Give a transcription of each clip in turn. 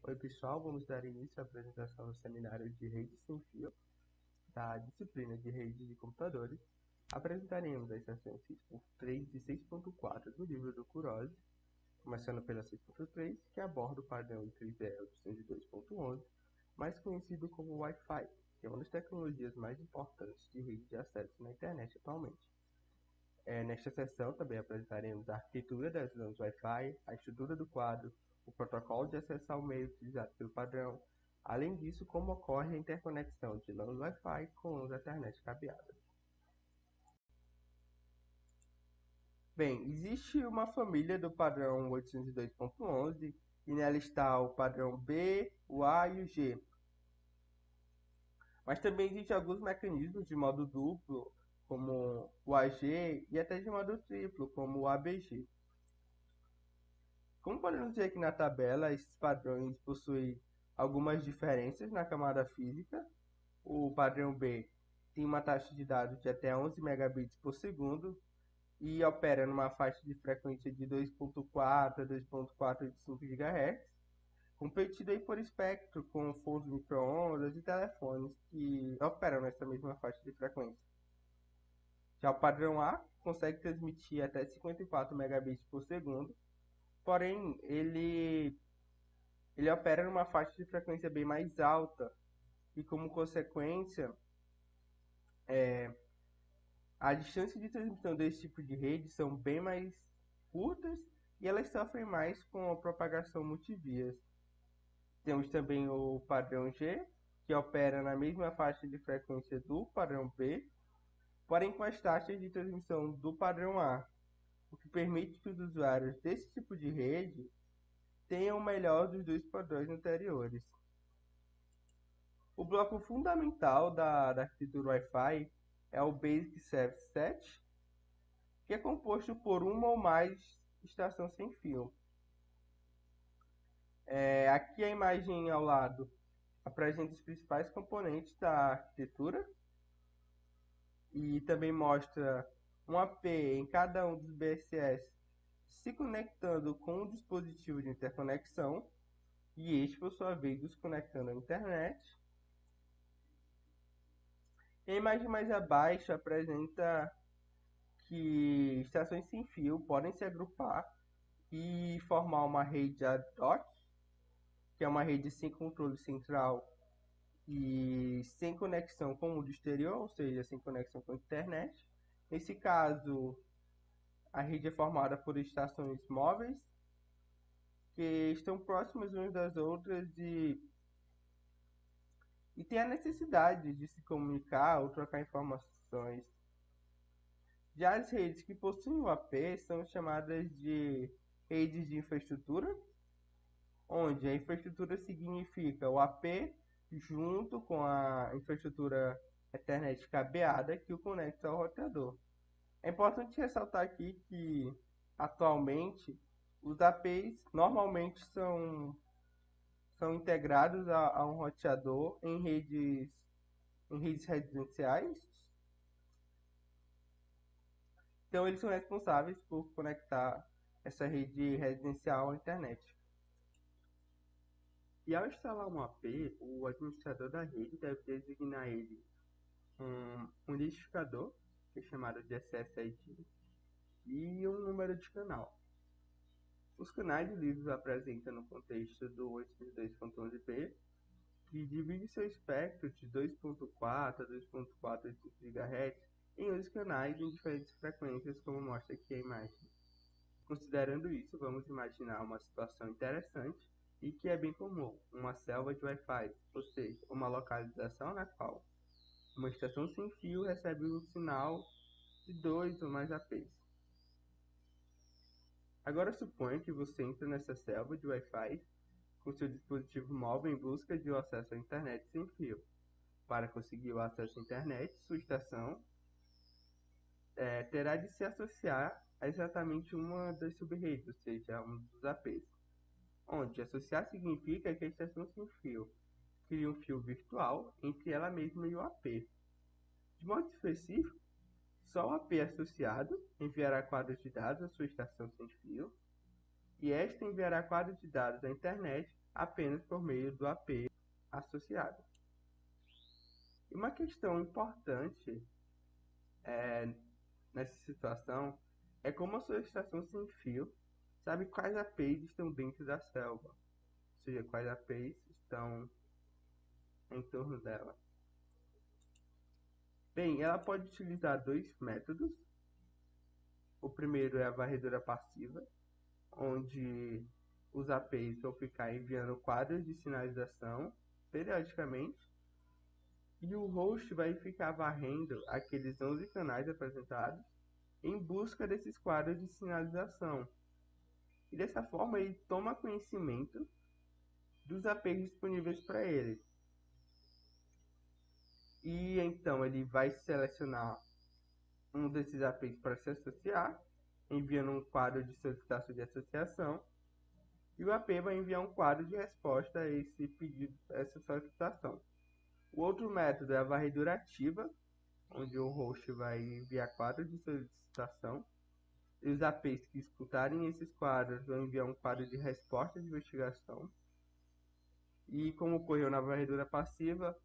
Oi, pessoal, vamos dar início à apresentação do seminário de Rede Sem Fio da disciplina de Rede de Computadores. Apresentaremos as seções 6.3 e 6.4 do livro do Kuroz, começando pela 6.3, que aborda o padrão I3E 802.11, mais conhecido como Wi-Fi, que é uma das tecnologias mais importantes de rede de acesso na internet atualmente. Nesta sessão também apresentaremos a arquitetura das lãs Wi-Fi, a estrutura do quadro, o protocolo de acesso ao meio utilizado pelo padrão. Além disso, como ocorre a interconexão de lãs Wi-Fi com lãs Ethernet cabeadas. Bem, existe uma família do padrão 802.11 e nela está o padrão B, o A e o G. Mas também existem alguns mecanismos de modo duplo, como o AG, e até de modo triplo, como o ABG. Como podemos ver aqui na tabela, esses padrões possuem algumas diferenças na camada física. O padrão B tem uma taxa de dados de até 11 megabits por segundo e opera numa faixa de frequência de 2.4 a 2.45 GHz, competido aí por espectro com fornos micro-ondas e telefones que operam nessa mesma faixa de frequência. Já o padrão A consegue transmitir até 54 megabits por segundo, porém ele opera numa faixa de frequência bem mais alta e, como consequência, a distância de transmissão desse tipo de rede são bem mais curtas e elas sofrem mais com a propagação multivias. Temos também o padrão G, que opera na mesma faixa de frequência do padrão B, porém com as taxas de transmissão do padrão A, o que permite que os usuários desse tipo de rede tenham o melhor dos dois padrões anteriores. O bloco fundamental da arquitetura Wi-Fi é o Basic Service Set, que é composto por uma ou mais estações sem fio. Aqui a imagem ao lado apresenta os principais componentes da arquitetura e também mostra um AP em cada um dos BSS se conectando com um dispositivo de interconexão e este, por sua vez, os conectando à internet. E a imagem mais abaixo apresenta que estações sem fio podem se agrupar e formar uma rede ad hoc, que é uma rede sem controle central e sem conexão com o mundo exterior, ou seja, sem conexão com a internet. Nesse caso, a rede é formada por estações móveis que estão próximas umas das outras e tem a necessidade de se comunicar ou trocar informações. Já as redes que possuem o AP são chamadas de redes de infraestrutura, onde a infraestrutura significa o AP junto com a infraestrutura Ethernet cabeada que o conecta ao roteador. É importante ressaltar aqui que, atualmente, os APs normalmente são integrados a um roteador em redes residenciais. Então, eles são responsáveis por conectar essa rede residencial à internet. E ao instalar um AP, o administrador da rede deve designar ele um identificador, que é chamado de SSID, e um número de canal. Os canais o livro apresenta no contexto do 802.11b, que divide seu espectro de 2.4 a 2.45 GHz em 11 canais em diferentes frequências, como mostra aqui a imagem. Considerando isso, vamos imaginar uma situação interessante e que é bem comum, uma selva de Wi-Fi, ou seja, uma localização na qual uma estação sem fio recebe um sinal de 2 ou mais APs. Agora suponha que você entra nessa selva de Wi-Fi com seu dispositivo móvel em busca de acesso à internet sem fio. Para conseguir o acesso à internet, sua estação terá de se associar a exatamente uma das sub-redes, ou seja, um dos APs. Onde associar significa que a estação sem fio cria um fio virtual entre ela mesma e o AP. De modo específico, só o AP associado enviará quadros de dados à sua estação sem fio, e esta enviará quadros de dados à internet apenas por meio do AP associado. E uma questão importante nessa situação é como a sua estação sem fio sabe quais APs estão dentro da selva, ou seja, quais APs estão em torno dela. Bem, ela pode utilizar dois métodos. O primeiro é a varredura passiva, onde os APs vão ficar enviando quadros de sinalização periodicamente, e o host vai ficar varrendo aqueles 11 canais apresentados em busca desses quadros de sinalização. E dessa forma ele toma conhecimento dos APs disponíveis para ele. E então ele vai selecionar um desses APs para se associar, enviando um quadro de solicitação de associação, e o AP vai enviar um quadro de resposta a esse pedido, a essa solicitação. O outro método é a varredura ativa, onde o host vai enviar quadros de solicitação, e os APs que escutarem esses quadros vão enviar um quadro de resposta de investigação. E como ocorreu na varredura passiva,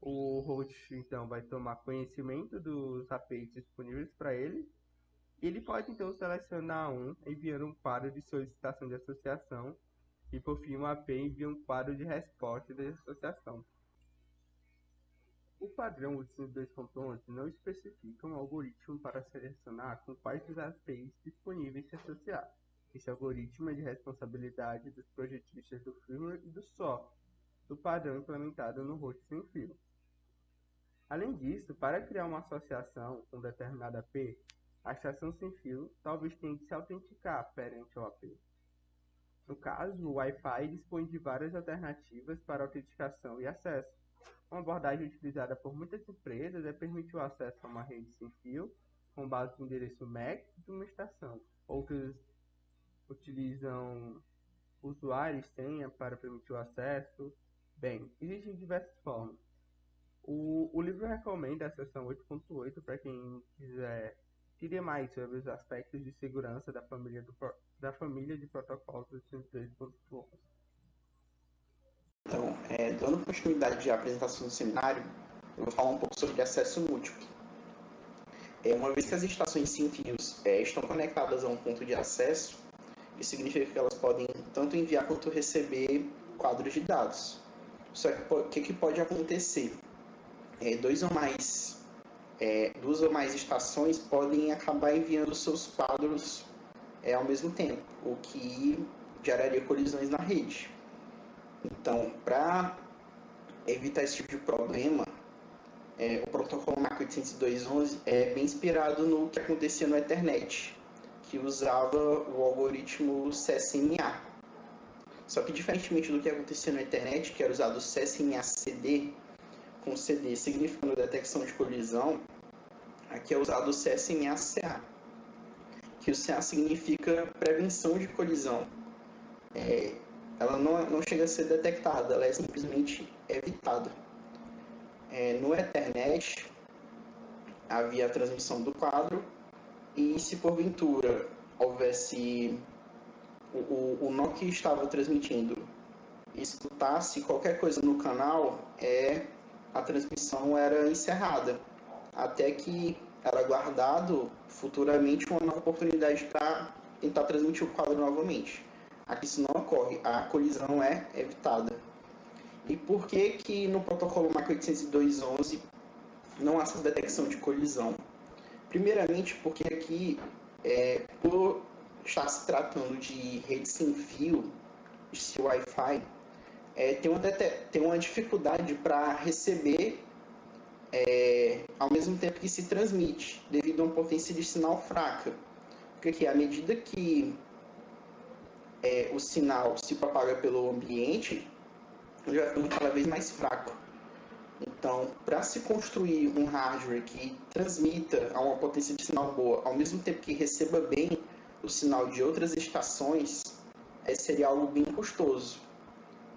o host então vai tomar conhecimento dos APs disponíveis para ele. Ele pode então selecionar um, enviando um quadro de solicitação de associação, e por fim o AP envia um quadro de resposta de associação. O padrão UTSI 2.11 não especifica um algoritmo para selecionar com quais dos APIs disponíveis se associar. Esse algoritmo é de responsabilidade dos projetistas do firmware e do software do padrão implementado no host sem fio. Além disso, para criar uma associação com determinada AP, a estação sem fio talvez tenha que se autenticar perante o AP. No caso, o Wi-Fi dispõe de várias alternativas para autenticação e acesso. Uma abordagem utilizada por muitas empresas é permitir o acesso a uma rede sem fio com base no endereço MAC de uma estação. Outros utilizam usuário e senha para permitir o acesso. Bem, existem diversas formas. O livro recomenda a seção 8.8 para quem quiser entender mais sobre os aspectos de segurança da família de protocolos do 2.11. Então, dando continuidade à apresentação do seminário, eu vou falar um pouco sobre acesso múltiplo. Uma vez que as estações sem fios estão conectadas a um ponto de acesso, isso significa que elas podem tanto enviar quanto receber quadros de dados. Só que o que pode acontecer? Duas ou mais estações podem acabar enviando seus quadros ao mesmo tempo, o que geraria colisões na rede. Então, para evitar esse tipo de problema, o protocolo MAC 802.11 é bem inspirado no que acontecia no Ethernet, que usava o algoritmo CSMA. Só que, diferentemente do que acontecia no Ethernet, que era usado o CSMA-CD, com CD significando detecção de colisão, aqui é usado o CSMA-CA, que o CA significa prevenção de colisão. Ela não chega a ser detectada, ela é simplesmente evitada. No Ethernet, havia a transmissão do quadro, e se porventura houvesse o nó que estava transmitindo escutasse qualquer coisa no canal, a transmissão era encerrada, até que era guardado futuramente uma nova oportunidade para tentar transmitir o quadro novamente. Aqui isso não ocorre, a colisão é evitada. E por que no protocolo MAC 802.11 não há essa detecção de colisão? Primeiramente porque aqui, por estar se tratando de rede sem fio, de Wi-Fi, tem uma dificuldade para receber ao mesmo tempo que se transmite, devido a uma potência de sinal fraca. Porque aqui, à medida que o sinal se propaga pelo ambiente, ele vai ficando cada vez mais fraco. Então, para se construir um hardware que transmita a uma potência de sinal boa, ao mesmo tempo que receba bem o sinal de outras estações, seria algo bem custoso.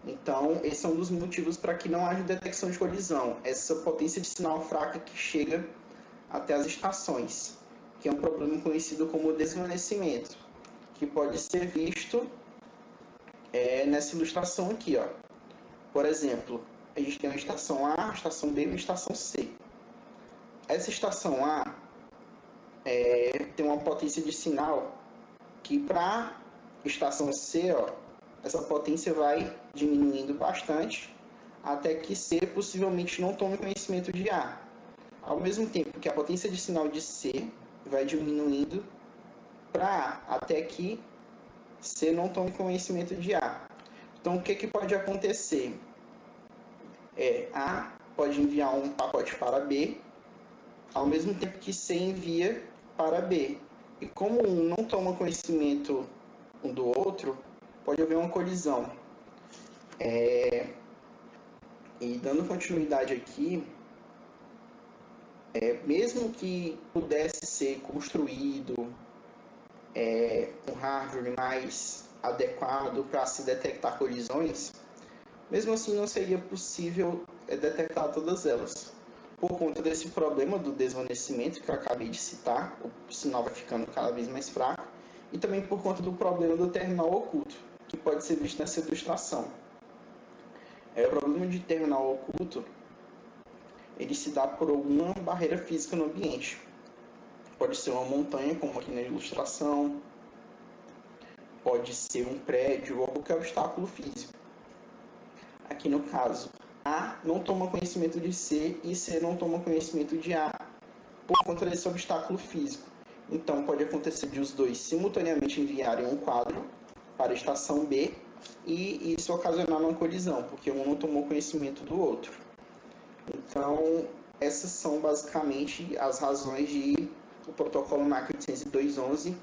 Então, esse é um dos motivos para que não haja detecção de colisão, essa potência de sinal fraca que chega até as estações, que é um problema conhecido como desvanecimento, que pode ser visto nessa ilustração aqui, ó. Por exemplo, a gente tem uma estação A, uma estação B e uma estação C. Essa estação A tem uma potência de sinal que para estação C, ó, essa potência vai diminuindo bastante até que C possivelmente não tome conhecimento de A. Ao mesmo tempo que a potência de sinal de C vai diminuindo para A até que C não tome conhecimento de A. Então, o que pode acontecer? A pode enviar um pacote para B, ao mesmo tempo que C envia para B. E como um não toma conhecimento um do outro, pode haver uma colisão. E dando continuidade aqui, mesmo que pudesse ser construído um hardware mais adequado para se detectar colisões, mesmo assim não seria possível detectar todas elas. Por conta desse problema do desvanecimento que eu acabei de citar, o sinal vai ficando cada vez mais fraco, e também por conta do problema do terminal oculto, que pode ser visto nessa ilustração. O problema de terminal oculto, ele se dá por alguma barreira física no ambiente. Pode ser uma montanha, como aqui na ilustração, pode ser um prédio ou qualquer obstáculo físico. Aqui no caso, A não toma conhecimento de C e C não toma conhecimento de A por conta desse obstáculo físico. Então pode acontecer de os dois simultaneamente enviarem um quadro para a estação B e isso ocasionar uma colisão, porque um não tomou conhecimento do outro. Então essas são basicamente as razões de o protocolo MAC 802.11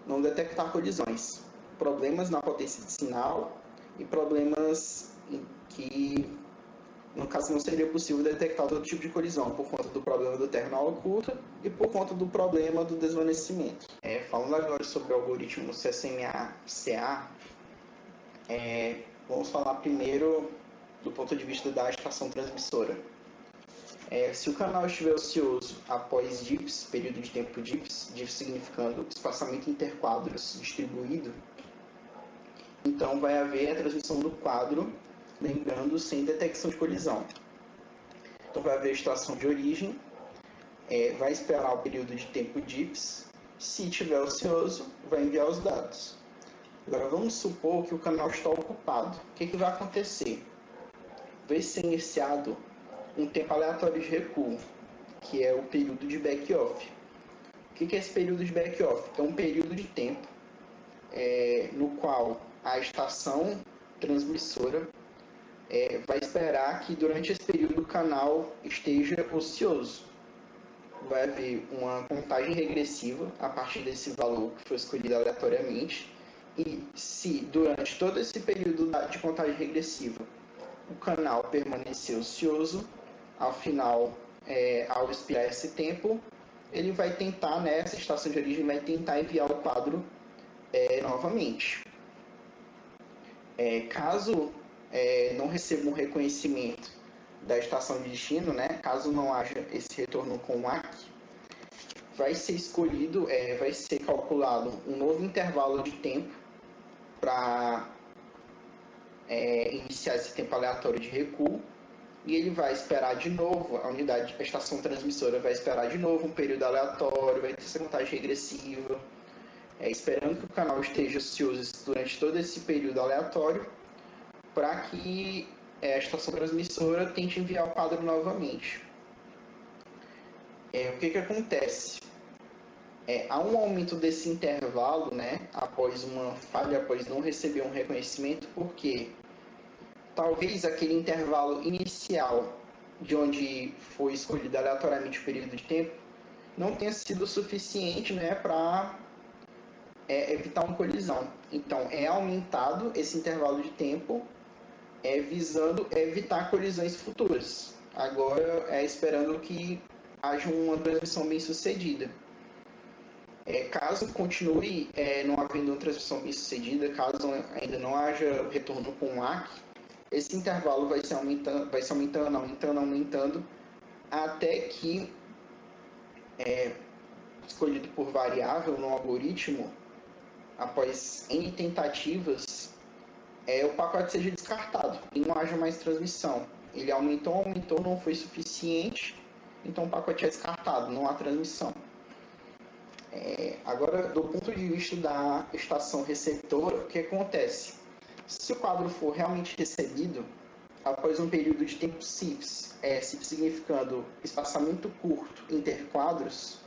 não detectar colisões. Problemas na potência de sinal e problemas que, no caso, não seria possível detectar todo tipo de colisão, por conta do problema do terminal oculto e por conta do problema do desvanecimento. Falando agora sobre o algoritmo CSMA-CA, vamos falar primeiro do ponto de vista da estação transmissora. Se o canal estiver ocioso após DIPS, período de tempo DIPS significando espaçamento interquadros distribuído, então vai haver a transmissão do quadro, lembrando, sem detecção de colisão. Então vai haver a estação de origem, vai esperar o período de tempo DIPS, se estiver ocioso, vai enviar os dados. Agora vamos supor que o canal está ocupado. O que vai acontecer? Vai ser iniciado um tempo aleatório de recuo, que é o período de back-off. O que é esse período de back-off? É um período de tempo no qual a estação transmissora vai esperar que durante esse período o canal esteja ocioso. Vai haver uma contagem regressiva a partir desse valor que foi escolhido aleatoriamente, e se durante todo esse período de contagem regressiva o canal permanecer ocioso, ao final, ao expirar esse tempo, ele vai tentar, essa estação de origem vai tentar enviar o quadro novamente. Caso não receba um reconhecimento da estação de destino, caso não haja esse retorno com o MAC, vai ser escolhido, vai ser calculado um novo intervalo de tempo para iniciar esse tempo aleatório de recuo, e ele vai esperar de novo, a estação transmissora vai esperar de novo um período aleatório, vai ter essa contagem regressiva, esperando que o canal esteja ocioso durante todo esse período aleatório, para que a estação transmissora tente enviar o quadro novamente. O que acontece? Há um aumento desse intervalo, após uma falha, após não receber um reconhecimento, porque talvez aquele intervalo inicial, de onde foi escolhido aleatoriamente o período de tempo, não tenha sido suficiente para evitar uma colisão. Então, é aumentado esse intervalo de tempo, visando evitar colisões futuras. Agora, esperando que haja uma transmissão bem sucedida. Caso continue não havendo uma transmissão bem sucedida, caso ainda não haja retorno com o MAC, esse intervalo vai se aumentando, até que, escolhido por variável no algoritmo, após N tentativas, o pacote seja descartado e não haja mais transmissão. Ele aumentou, não foi suficiente, então o pacote é descartado, não há transmissão. Agora, do ponto de vista da estação receptora, o que acontece? Se o quadro for realmente recebido, após um período de tempo CIFS, CIFS significando espaçamento curto interquadros,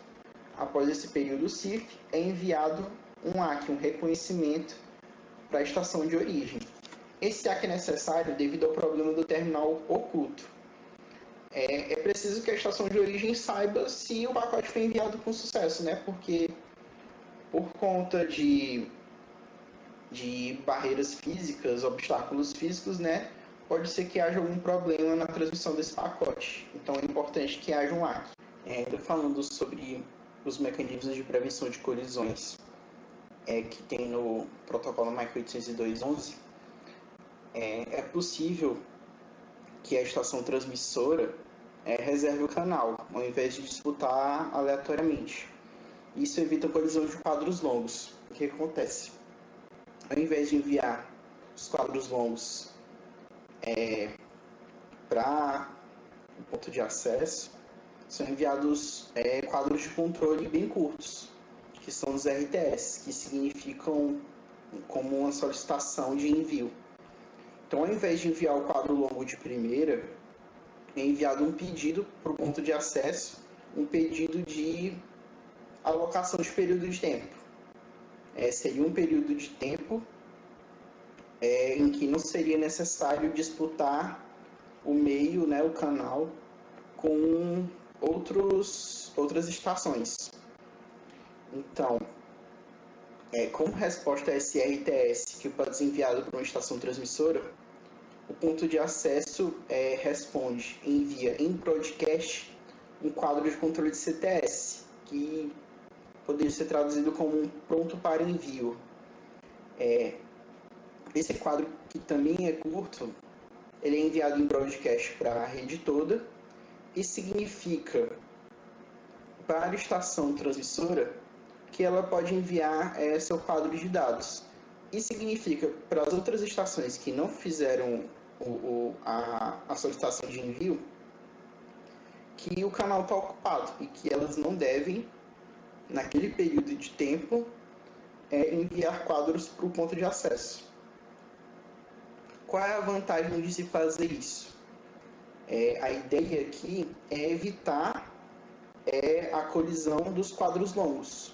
após esse período CIF, é enviado um AQ, um reconhecimento, para a estação de origem. Esse AQ é necessário devido ao problema do terminal oculto. É preciso que a estação de origem saiba se o pacote foi enviado com sucesso, né? Porque por conta de barreiras físicas, obstáculos físicos, né? Pode ser que haja algum problema na transmissão desse pacote. Então é importante que haja um AQ. Ainda falando sobre os mecanismos de prevenção de colisões que tem no protocolo MIC 802.11, é possível que a estação transmissora reserve o canal, ao invés de disputar aleatoriamente. Isso evita a colisão de quadros longos. O que acontece? Ao invés de enviar os quadros longos para o ponto de acesso, são enviados quadros de controle bem curtos, que são os RTS, que significam como uma solicitação de envio. Então, ao invés de enviar o quadro longo de primeira, é enviado um pedido para o ponto de acesso, um pedido de alocação de período de tempo. Seria um período de tempo em que não seria necessário disputar o meio, né, o canal, com outras estações. Então, como resposta a esse RTS que pode ser enviado para uma estação transmissora, o ponto de acesso envia em broadcast um quadro de controle de CTS, que poderia ser traduzido como um pronto para envio. Esse quadro, que também é curto, ele é enviado em broadcast para a rede toda e significa para a estação transmissora que ela pode enviar seu quadro de dados. E significa para as outras estações que não fizeram a solicitação de envio que o canal está ocupado e que elas não devem, naquele período de tempo, enviar quadros para o ponto de acesso. Qual é a vantagem de se fazer isso? A ideia aqui é evitar a colisão dos quadros longos.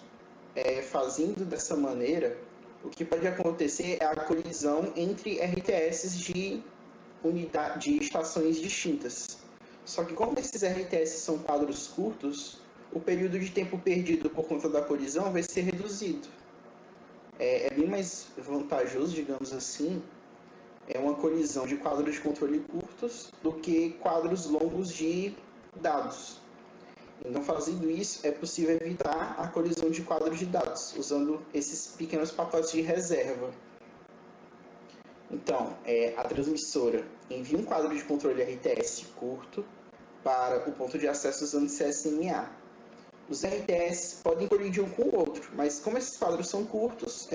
Fazendo dessa maneira, o que pode acontecer é a colisão entre RTS de estações distintas. Só que como esses RTS são quadros curtos, o período de tempo perdido por conta da colisão vai ser reduzido. É bem mais vantajoso, digamos assim, uma colisão de quadros de controle curtos do que quadros longos de dados. Então, fazendo isso, é possível evitar a colisão de quadros de dados, usando esses pequenos pacotes de reserva. Então, a transmissora envia um quadro de controle RTS curto para o ponto de acesso usando CSMA. Os RTS podem colidir um com o outro, mas como esses quadros são curtos,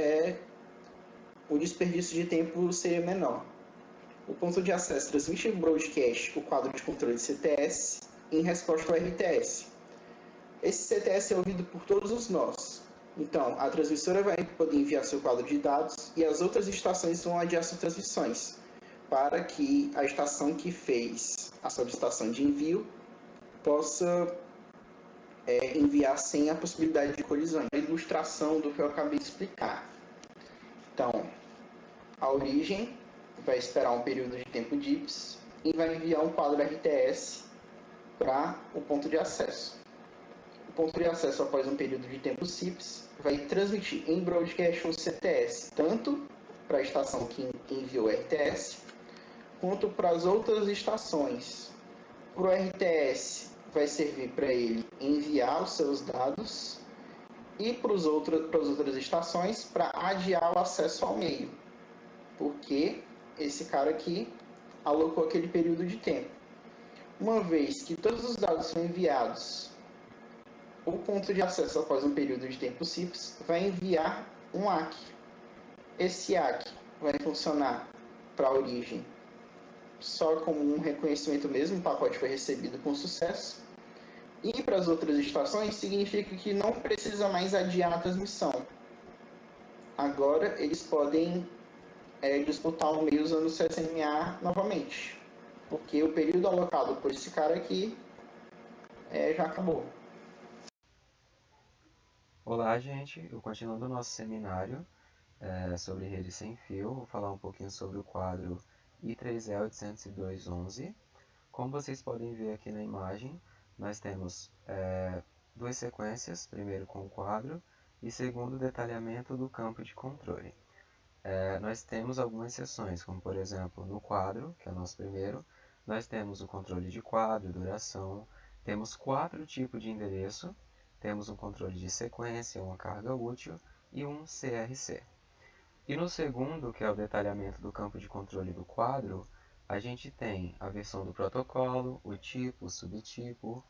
o desperdício de tempo seria menor. O ponto de acesso transmite em broadcast o quadro de controle de CTS em resposta ao RTS. Esse CTS é ouvido por todos os nós. Então, a transmissora vai poder enviar seu quadro de dados e as outras estações vão adiar suas transmissões, para que a estação que fez a solicitação de envio possa enviar sem a possibilidade de colisão. A ilustração do que eu acabei de explicar. Então, a origem vai esperar um período de tempo DIPS e vai enviar um quadro RTS para o ponto de acesso. O ponto de acesso, após um período de tempo CIPS, vai transmitir em broadcast um CTS, tanto para a estação que enviou o RTS, quanto para as outras estações. Para o RTS, vai servir para ele enviar os seus dados e para as outras estações para adiar o acesso ao meio, porque esse cara aqui alocou aquele período de tempo. Uma vez que todos os dados são enviados, o ponto de acesso após um período de tempo CIPS vai enviar um AQ. Esse AQ vai funcionar para a origem só como um reconhecimento mesmo, o pacote foi recebido com sucesso. E para as outras estações significa que não precisa mais adiar a transmissão. Agora eles podem disputar o meio usando o CSMA novamente, porque o período alocado por esse cara aqui já acabou. Olá, gente. Eu continuando o nosso seminário sobre rede sem fio, vou falar um pouquinho sobre o quadro I3E802.11. Como vocês podem ver aqui na imagem, nós temos duas sequências, primeiro com o quadro e segundo o detalhamento do campo de controle. Nós temos algumas seções, como por exemplo no quadro, que é o nosso primeiro, nós temos o controle de quadro, duração, temos 4 tipos de endereço, temos um controle de sequência, uma carga útil e um CRC. E no segundo, que é o detalhamento do campo de controle do quadro, a gente tem a versão do protocolo, o tipo, o subtipo,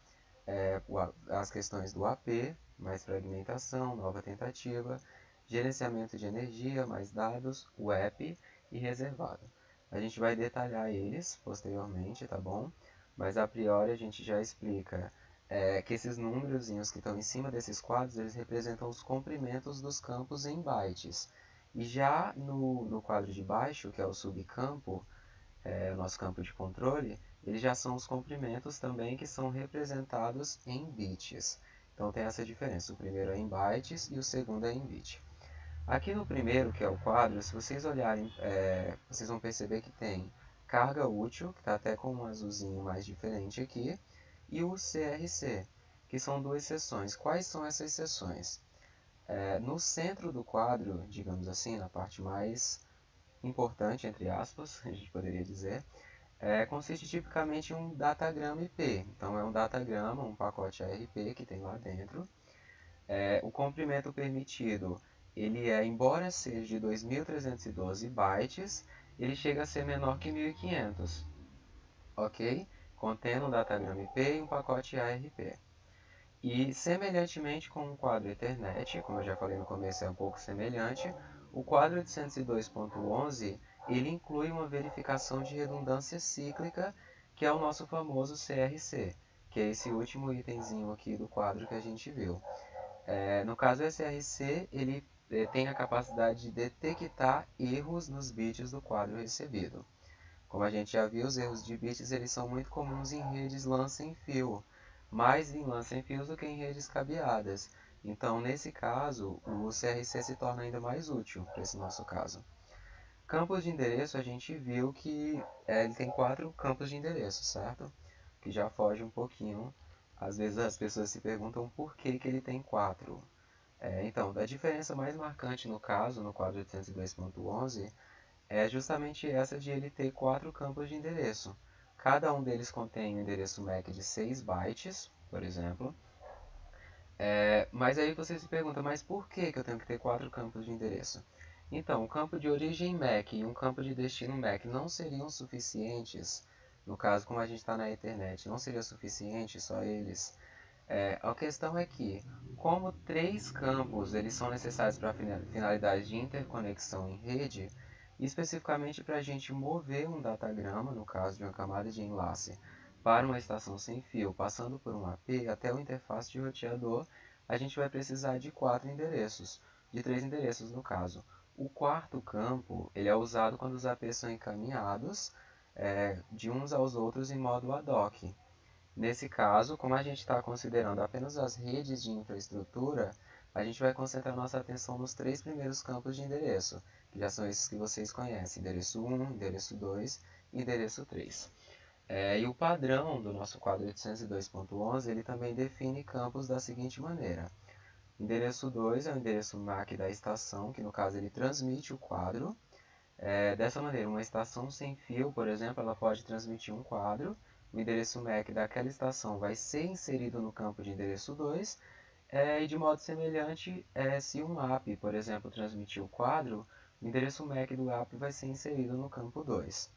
as questões do AP, mais fragmentação, nova tentativa, gerenciamento de energia, mais dados, o app e reservado. A gente vai detalhar eles posteriormente, tá bom? Mas a priori a gente já explica que esses númerozinhos que estão em cima desses quadros, eles representam os comprimentos dos campos em bytes. E já no quadro de baixo, que é o subcampo, o nosso campo de controle, eles já são os comprimentos também que são representados em bits. Então tem essa diferença, o primeiro é em bytes e o segundo é em bit. Aqui no primeiro, que é o quadro, se vocês olharem, vocês vão perceber que tem carga útil, que está até com um azulzinho mais diferente aqui, e o CRC, que são duas seções. Quais são essas seções? No centro do quadro, digamos assim, na parte mais importante, entre aspas, a gente poderia dizer, consiste tipicamente em um datagrama IP. Então é um datagrama, um pacote ARP que tem lá dentro. O comprimento permitido, embora seja de 2.312 bytes, ele chega a ser menor que 1.500, ok? Contendo um datagrama IP e um pacote ARP. E semelhantemente com o quadro Ethernet, como eu já falei no começo, é um pouco semelhante, o quadro 802.11 ele inclui uma verificação de redundância cíclica, que é o nosso famoso CRC, que é esse último itemzinho aqui do quadro que a gente viu. No caso, o CRC ele tem a capacidade de detectar erros nos bits do quadro recebido. Como a gente já viu, os erros de bits eles são muito comuns em redes LAN sem fio, mais em LAN sem fios do que em redes cabeadas. Então, nesse caso, o CRC se torna ainda mais útil para esse nosso caso. Campos de endereço, a gente viu que ele tem 4 campos de endereço, certo? Que já foge um pouquinho. Às vezes as pessoas se perguntam por que ele tem 4. Então, a diferença mais marcante no caso, no quadro 802.11, é justamente essa de ele ter 4 campos de endereço. Cada um deles contém um endereço MAC de 6 bytes, por exemplo. Mas aí você se pergunta, mas por que eu tenho que ter 4 campos de endereço? Então, um campo de origem MAC e um campo de destino MAC não seriam suficientes, no caso como a gente está na Ethernet, não seria suficiente só eles. A questão é que, como 3 campos eles são necessários para finalidades de interconexão em rede, especificamente para a gente mover um datagrama, no caso de uma camada de enlace, para uma estação sem fio, passando por um AP até o interface de roteador, a gente vai precisar de 4 endereços, de 3 endereços no caso. O quarto campo ele é usado quando os APs são encaminhados de uns aos outros em modo ad hoc. Nesse caso, como a gente está considerando apenas as redes de infraestrutura, a gente vai concentrar nossa atenção nos 3 primeiros campos de endereço, que já são esses que vocês conhecem, endereço 1, endereço 2 e endereço 3. E o padrão do nosso quadro 802.11, ele também define campos da seguinte maneira. Endereço 2 é o endereço MAC da estação, que no caso ele transmite o quadro. Dessa maneira, uma estação sem fio, por exemplo, ela pode transmitir um quadro. O endereço MAC daquela estação vai ser inserido no campo de endereço 2. E de modo semelhante, se um app, por exemplo, transmitir o quadro, o endereço MAC do app vai ser inserido no campo 2.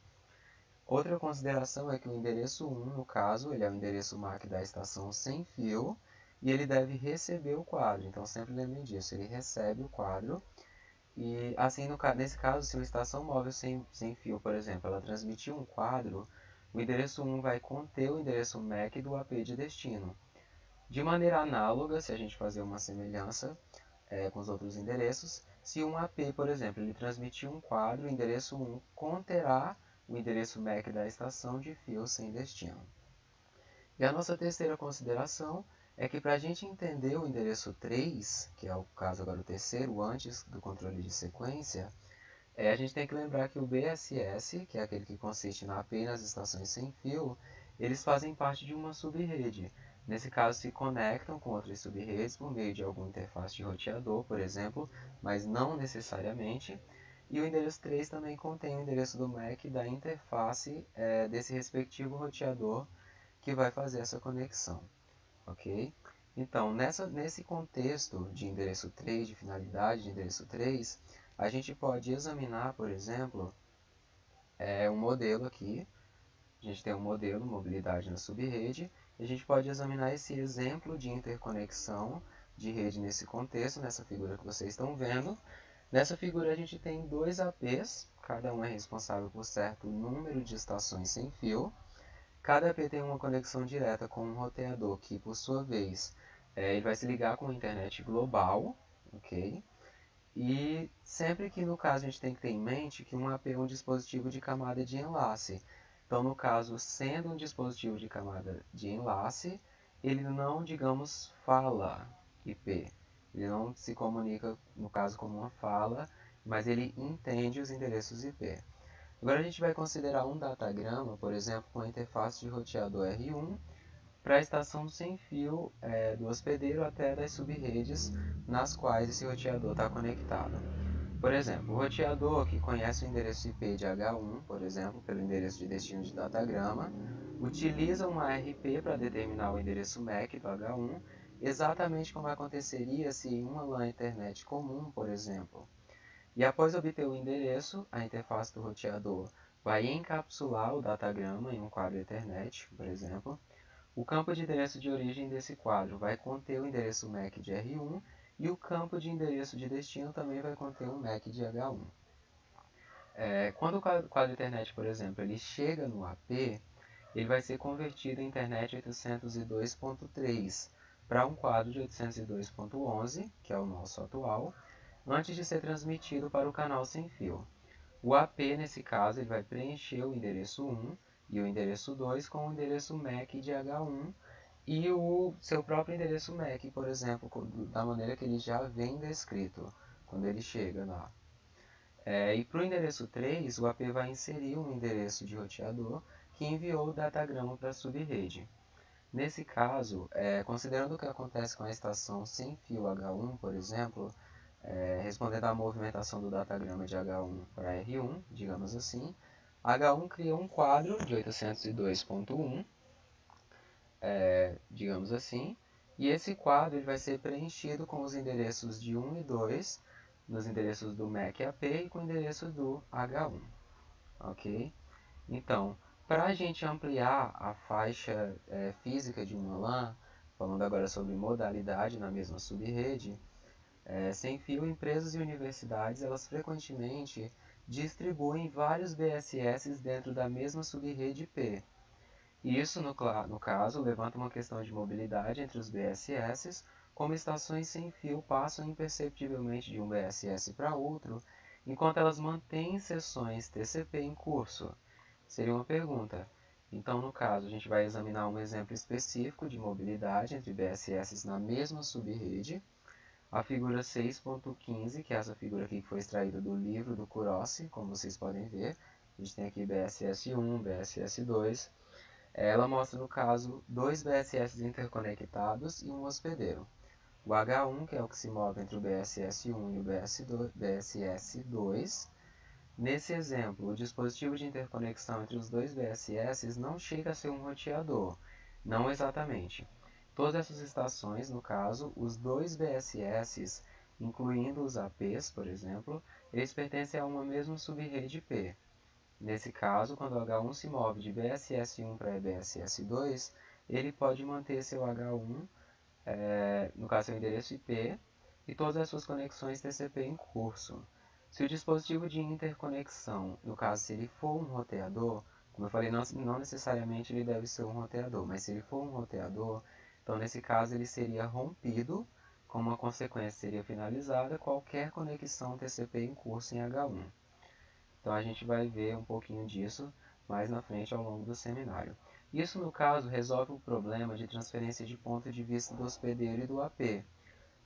Outra consideração é que o endereço 1, no caso, ele é o endereço MAC da estação sem fio, e ele deve receber o quadro. Então sempre lembrem disso, ele recebe o quadro. E assim, nesse caso, se uma estação móvel sem fio, por exemplo, ela transmitir um quadro, o endereço 1 vai conter o endereço MAC do AP de destino. De maneira análoga, se a gente fazer uma semelhança com os outros endereços, se um AP, por exemplo, ele transmitir um quadro, o endereço 1 conterá o endereço MAC da estação de fio sem destino. E a nossa terceira consideração é que para a gente entender o endereço 3, que é o caso agora o terceiro, antes do controle de sequência, a gente tem que lembrar que o BSS, que é aquele que consiste na AP nas estações sem fio, eles fazem parte de uma subrede. Nesse caso, se conectam com outras subredes por meio de alguma interface de roteador, por exemplo, mas não necessariamente. E o endereço 3 também contém o endereço do MAC da interface desse respectivo roteador que vai fazer essa conexão, ok? Então, nesse contexto de endereço 3, de finalidade de endereço 3, a gente pode examinar, por exemplo, um modelo aqui. A gente tem um modelo, mobilidade na subrede, e a gente pode examinar esse exemplo de interconexão de rede nesse contexto, nessa figura que vocês estão vendo. Nessa figura a gente tem dois APs, cada um é responsável por certo número de estações sem fio. Cada AP tem uma conexão direta com um roteador que, por sua vez, ele vai se ligar com a internet global, ok? E sempre que, no caso, a gente tem que ter em mente que um AP é um dispositivo de camada de enlace. Então, no caso, sendo um dispositivo de camada de enlace, ele não, digamos, fala IP. Ele não se comunica, no caso, como uma fala, mas ele entende os endereços IP. Agora a gente vai considerar um datagrama, por exemplo, com a interface de roteador R1 para a estação sem fio do hospedeiro até das subredes nas quais esse roteador está conectado. Por exemplo, o roteador que conhece o endereço IP de H1, por exemplo, pelo endereço de destino de datagrama, utiliza uma ARP para determinar o endereço MAC do H1, exatamente como aconteceria se em uma LAN internet comum, por exemplo. E após obter o endereço, a interface do roteador vai encapsular o datagrama em um quadro Ethernet, por exemplo. O campo de endereço de origem desse quadro vai conter o endereço MAC de R1 e o campo de endereço de destino também vai conter o MAC de H1. Quando o quadro Ethernet, por exemplo, ele chega no AP, ele vai ser convertido em Internet 802.3 para um quadro de 802.11, que é o nosso atual, antes de ser transmitido para o canal sem fio. O AP, nesse caso, ele vai preencher o endereço 1 e o endereço 2 com o endereço MAC de H1 e o seu próprio endereço MAC, por exemplo, da maneira que ele já vem descrito quando ele chega lá. E para o endereço 3, o AP vai inserir um endereço de roteador que enviou o datagrama para a subrede. Nesse caso, considerando o que acontece com a estação sem fio H1, por exemplo, respondendo à movimentação do datagrama de H1 para R1, digamos assim, H1 cria um quadro de 802.1, digamos assim, e esse quadro ele vai ser preenchido com os endereços de 1 e 2, nos endereços do MAC AP e com o endereço do H1, ok? Então, para a gente ampliar a faixa física de uma LAN, falando agora sobre modalidade na mesma subrede, sem fio, empresas e universidades elas frequentemente distribuem vários BSS dentro da mesma subrede IP. Isso, no caso, levanta uma questão de mobilidade entre os BSS, como estações sem fio passam imperceptivelmente de um BSS para outro, enquanto elas mantêm sessões TCP em curso. Seria uma pergunta. Então, no caso, a gente vai examinar um exemplo específico de mobilidade entre BSS na mesma subrede. A figura 6.15, que é essa figura aqui que foi extraída do livro do Kuroshi, como vocês podem ver. A gente tem aqui BSS1, BSS2. Ela mostra, no caso, dois BSS interconectados e um hospedeiro. O H1, que é o que se move entre o BSS1 e o BSS2. Nesse exemplo, o dispositivo de interconexão entre os dois BSS não chega a ser um roteador, não exatamente. Todas essas estações, no caso, os dois BSS, incluindo os APs, por exemplo, eles pertencem a uma mesma subrede IP. Nesse caso, quando o H1 se move de BSS1 para BSS2, ele pode manter seu H1, no caso seu endereço IP, e todas as suas conexões TCP em curso. Se o dispositivo de interconexão, no caso, se ele for um roteador, como eu falei, não necessariamente ele deve ser um roteador, mas se ele for um roteador, então nesse caso ele seria rompido, como a consequência seria finalizada qualquer conexão TCP em curso em H1. Então a gente vai ver um pouquinho disso mais na frente ao longo do seminário. Isso, no caso, resolve o problema de transferência de ponto de vista do hospedeiro e do AP.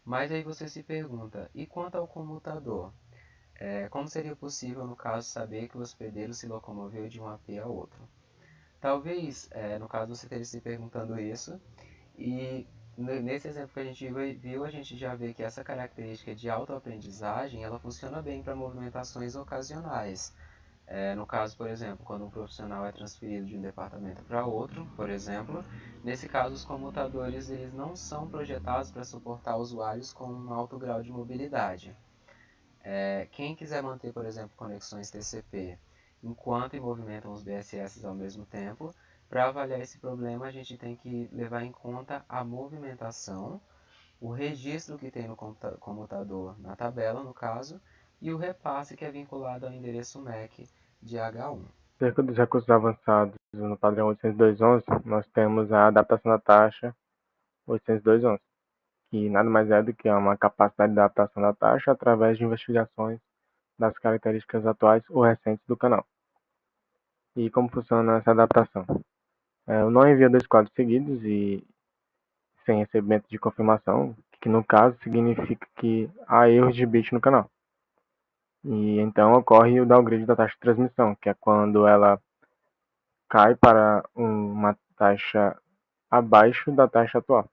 Mas aí você se pergunta, e quanto ao comutador? Como seria possível, no caso, saber que o hospedeiro se locomoveu de um AP a outro? Talvez, no caso, você esteja se perguntando isso, e nesse exemplo que a gente viu, a gente já vê que essa característica de autoaprendizagem, ela funciona bem para movimentações ocasionais. No caso, por exemplo, quando um profissional é transferido de um departamento para outro, por exemplo, nesse caso os comutadores eles não são projetados para suportar usuários com um alto grau de mobilidade. Quem quiser manter, por exemplo, conexões TCP enquanto movimentam os BSS ao mesmo tempo, para avaliar esse problema a gente tem que levar em conta a movimentação, o registro que tem no comutador na tabela, no caso, e o repasse que é vinculado ao endereço MAC de H1. Cerca dos recursos avançados no padrão 802.11, nós temos a adaptação da taxa 802.11, que nada mais é do que uma capacidade de adaptação da taxa através de investigações das características atuais ou recentes do canal. E como funciona essa adaptação? O nó envia 2 quadros seguidos e sem recebimento de confirmação, que no caso significa que há erros de bit no canal. E então ocorre o downgrade da taxa de transmissão, que é quando ela cai para uma taxa abaixo da taxa atual.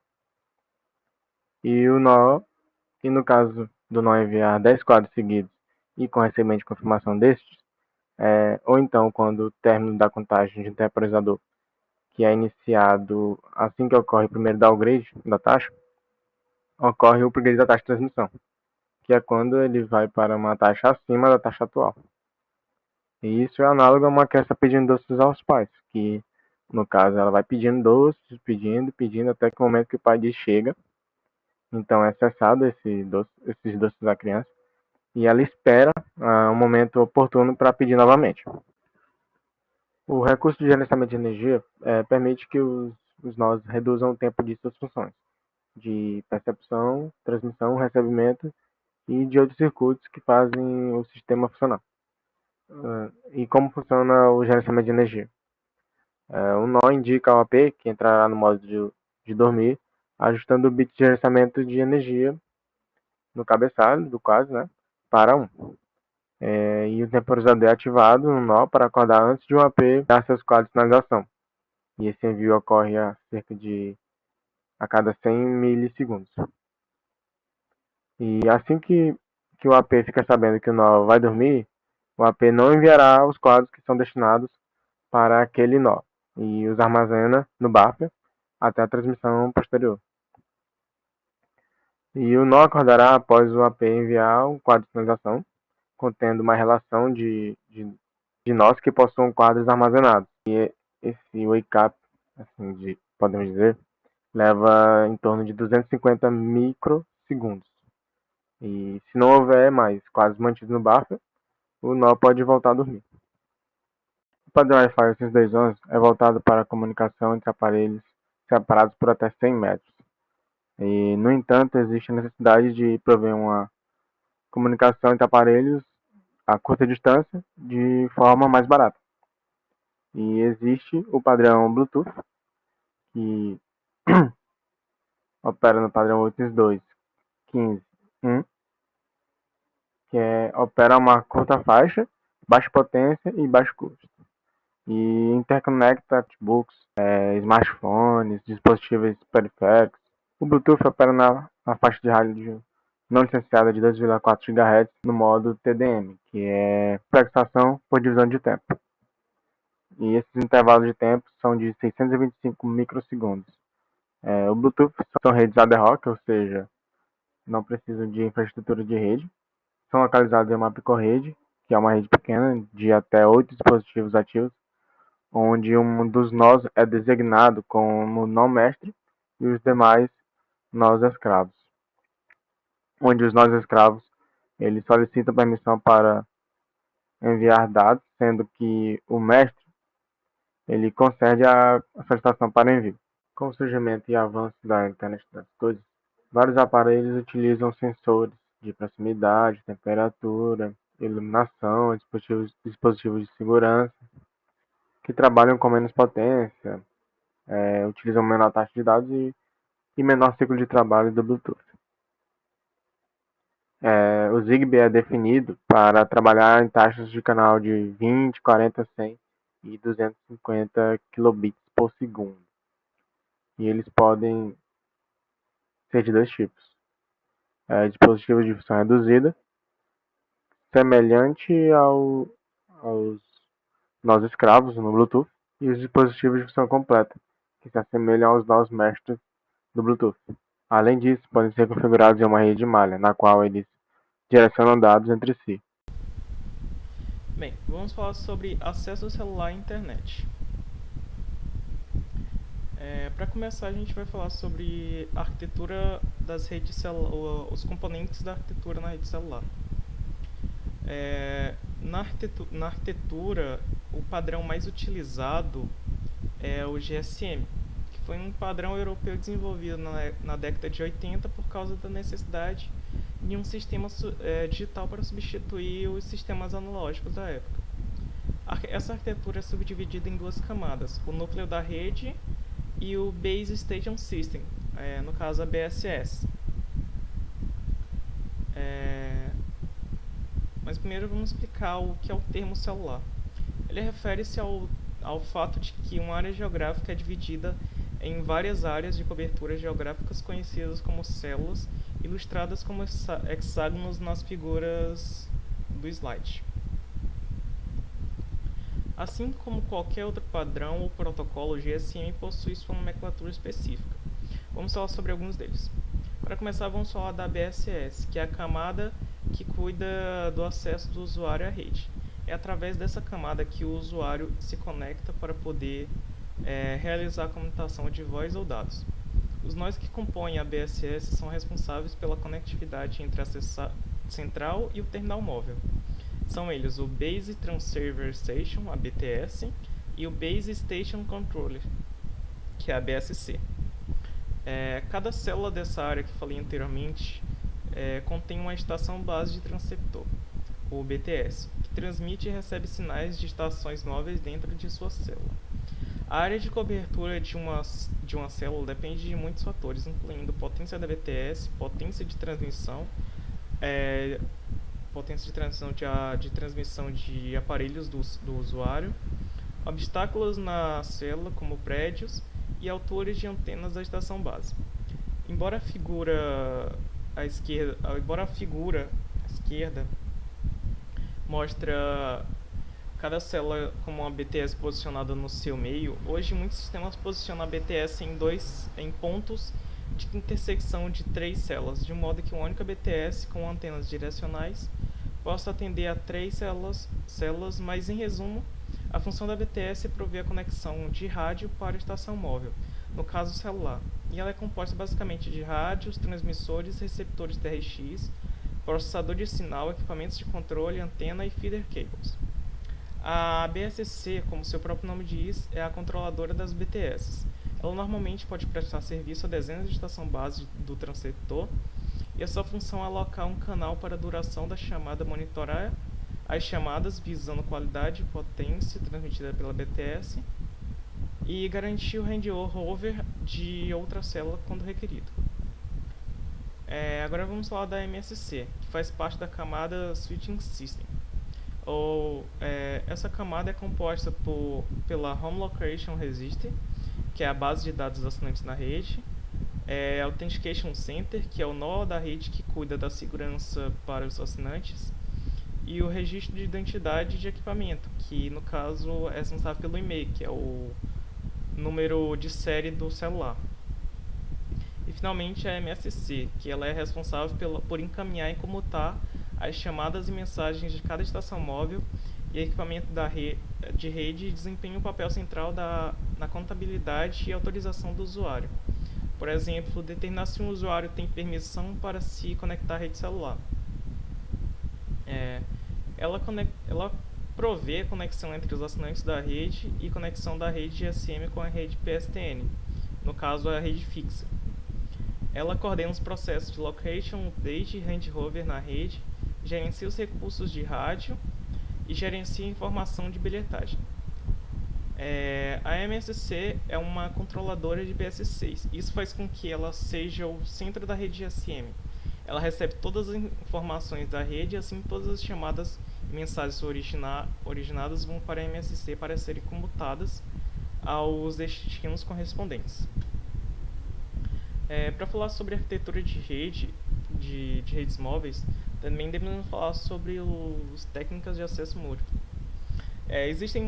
E no caso do nó enviar 10 quadros seguidos e com recebimento de confirmação destes, ou então quando o término da contagem de um temporizador, que é iniciado assim que ocorre o primeiro downgrade da taxa, ocorre o upgrade da taxa de transmissão, que é quando ele vai para uma taxa acima da taxa atual. E isso é análogo a uma criança pedindo doces aos pais, que no caso ela vai pedindo doces, pedindo, até que o momento que o pai diz chega. Então é cessado esses doces da criança e ela espera um momento oportuno para pedir novamente. O recurso de gerenciamento de energia permite que os nós reduzam o tempo de suas funções, de percepção, transmissão, recebimento e de outros circuitos que fazem o sistema funcionar. E como funciona o gerenciamento de energia? O nó indica ao AP que entrará no modo de dormir, ajustando o bit de gerenciamento de energia no cabeçalho do quadro, né, para 1. E o temporizador é ativado no nó para acordar antes de um AP dar seus quadros de finalização. E esse envio ocorre a cada 100 milissegundos. E assim que o AP fica sabendo que o nó vai dormir, o AP não enviará os quadros que são destinados para aquele nó e os armazena no buffer até a transmissão posterior. E o nó acordará após o AP enviar um quadro de finalização contendo uma relação de nós que possuam quadros armazenados. E esse wake up, assim, podemos dizer, leva em torno de 250 microsegundos. E se não houver mais quadros mantidos no buffer, o nó pode voltar a dormir. O padrão Wi-Fi 802.11 é voltado para a comunicação entre aparelhos separados por até 100 metros. E, no entanto, existe a necessidade de prover uma comunicação entre aparelhos a curta distância de forma mais barata. E existe o padrão Bluetooth, que opera no padrão 802.15.1, que opera uma curta faixa, baixa potência e baixo custo. E interconecta notebooks, smartphones, dispositivos periféricos. O Bluetooth opera na faixa de rádio não licenciada de 2,4 GHz no modo TDM, que é fixação por divisão de tempo. E esses intervalos de tempo são de 625 microsegundos. O Bluetooth são redes ad hoc, ou seja, não precisam de infraestrutura de rede. São localizados em uma picorrede, que é uma rede pequena de até 8 dispositivos ativos, onde um dos nós é designado como nó mestre e os demais nós escravos. Onde os nós escravos ele solicita permissão para enviar dados, sendo que o mestre ele concede a solicitação para envio. Com o surgimento e avanço da internet das coisas, vários aparelhos utilizam sensores de proximidade, temperatura, iluminação, dispositivos de segurança, que trabalham com menos potência, utilizam menor taxa de dados e menor ciclo de trabalho do Bluetooth. O Zigbee é definido para trabalhar em taxas de canal de 20, 40, 100 e 250 kilobits por segundo. E eles podem ser de dois tipos. Dispositivos de função reduzida, semelhante aos nós escravos no Bluetooth, e os dispositivos de função completa, que se assemelham aos nós mestres do Bluetooth. Além disso, podem ser configurados em uma rede de malha, na qual eles direcionam dados entre si. Bem, vamos falar sobre acesso celular à internet. Para começar, a gente vai falar sobre a arquitetura das redes celulares, os componentes da arquitetura na rede celular. Na arquitetura, o padrão mais utilizado é o GSM, que foi um padrão europeu desenvolvido na década de 80 por causa da necessidade de um sistema digital para substituir os sistemas analógicos da época. Essa arquitetura é subdividida em duas camadas, o núcleo da rede e o Base Station System, no caso a BSS. Mas primeiro vamos explicar o que é o termo celular. Ele refere-se ao fato de que uma área geográfica é dividida em várias áreas de cobertura geográficas conhecidas como células, ilustradas como hexágonos nas figuras do slide. Assim como qualquer outro padrão ou protocolo, o GSM possui sua nomenclatura específica. Vamos falar sobre alguns deles. Para começar, vamos falar da BSS, que é a camada que cuida do acesso do usuário à rede. É através dessa camada que o usuário se conecta para poder realizar a comutação de voz ou dados. Os nós que compõem a BSS são responsáveis pela conectividade entre a central e o terminal móvel. São eles o Base Transceiver Station, a BTS, e o Base Station Controller, que é a BSC. Cada célula dessa área que falei anteriormente contém uma estação base de transceptor, o BTS, que transmite e recebe sinais de estações móveis dentro de sua célula. A área de cobertura de uma célula depende de muitos fatores, incluindo potência da BTS, potência de transmissão de transmissão de aparelhos do usuário, obstáculos na célula, como prédios, e alturas de antenas da estação base. Embora a figura à esquerda mostra cada célula como uma BTS posicionada no seu meio, hoje muitos sistemas posicionam a BTS em pontos de intersecção de 3 células, de modo que uma única BTS com antenas direcionais possa atender a 3 células, mas em resumo, a função da BTS é prover a conexão de rádio para a estação móvel, no caso celular, e ela é composta basicamente de rádios, transmissores, receptores TRX, processador de sinal, equipamentos de controle, antena e feeder cables. A BSC, como seu próprio nome diz, é a controladora das BTS. Ela normalmente pode prestar serviço a dezenas de estação base do transceptor, e a sua função é alocar um canal para a duração da chamada, monitorar as chamadas visando qualidade e potência transmitida pela BTS e garantir o handover de outra célula quando requerido. Agora vamos falar da MSC, que faz parte da camada Switching System. Essa camada é composta pela Home Location Register, que é a base de dados dos assinantes na rede, Authentication Center, que é o nó da rede que cuida da segurança para os assinantes, e o registro de identidade de equipamento, que no caso é responsável pelo e-mail, que é o número de série do celular. E finalmente a MSC, que ela é responsável por encaminhar e comutar as chamadas e mensagens de cada estação móvel, e equipamento de rede desempenha um papel central na contabilidade e autorização do usuário. Por exemplo, determinar se um usuário tem permissão para se conectar à rede celular. Ela provê conexão entre os assinantes da rede e conexão da rede GSM com a rede PSTN, no caso a rede fixa. Ela coordena os processos de location, update e handover na rede, gerencia os recursos de rádio e gerencia a informação de bilhetagem. A MSC é uma controladora de PS6. Isso faz com que ela seja o centro da rede GSM. Ela recebe todas as informações da rede e assim todas as chamadas e mensagens originadas vão para a MSC para serem comutadas aos destinos correspondentes. Para falar sobre arquitetura de rede, de redes móveis, também devemos falar sobre as técnicas de acesso múltiplo. Existem